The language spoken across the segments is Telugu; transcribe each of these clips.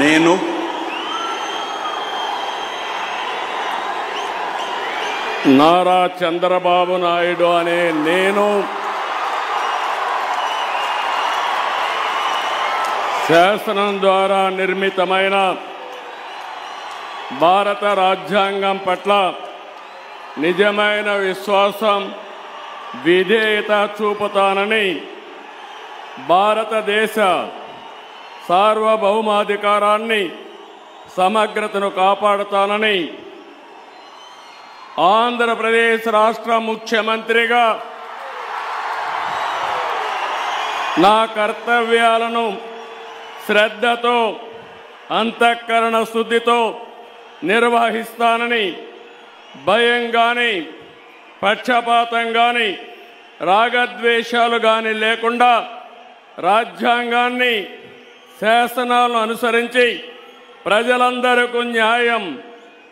నేను నారా చంద్రబాబు నాయుడు అనే నేను శాసనం ద్వారా నిర్మితమైన భారత రాజ్యాంగం పట్ల నిజమైన విశ్వాసం విధేయత చూపుతానని భారతదేశ సార్వభౌమాధికారాన్ని సమగ్రతను కాపాడుతానని ఆంధ్రప్రదేశ్ రాష్ట్ర ముఖ్యమంత్రిగా నా కర్తవ్యాలను శ్రద్ధతో అంతఃకరణ శుద్ధితో నిర్వహిస్తానని భయం గాని పక్షపాతం గాని రాగద్వేషాలు గాని లేకుండా రాజ్యాంగాన్ని శాసనాలను అనుసరించి ప్రజలందరికీ న్యాయం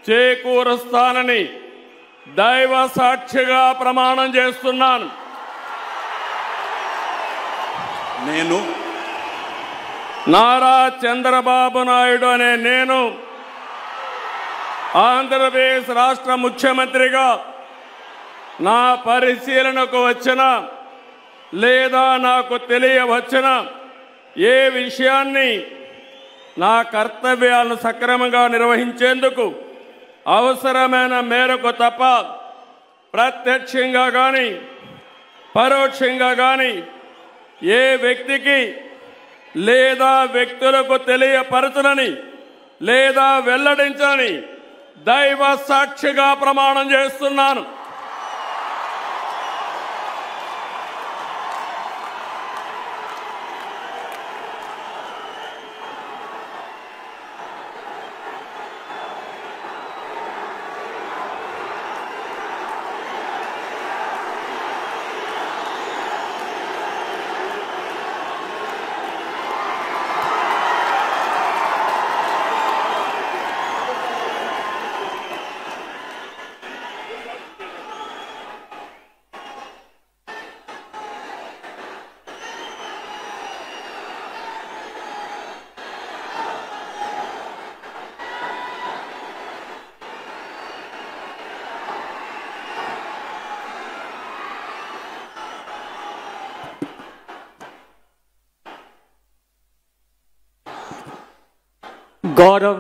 చేకూరుస్తానని దైవ సాక్షిగా ప్రమాణం చేస్తున్నాను. నేను నారా చంద్రబాబు నాయుడు అనే నేను ఆంధ్రప్రదేశ్ రాష్ట్ర ముఖ్యమంత్రిగా నా పరిశీలనకు వచ్చిన లేదా నాకు తెలియవచ్చిన ఏ విషయాన్ని నా కర్తవ్యాలను సక్రమంగా నిర్వహించేందుకు అవసరమైన మేరకు తప్ప ప్రత్యక్షంగా కానీ పరోక్షంగా కానీ ఏ వ్యక్తికి లేదా వ్యక్తులకు తెలియపరచనని లేదా వెల్లడించని దైవ సాక్షిగా ప్రమాణం చేస్తున్నాను. God of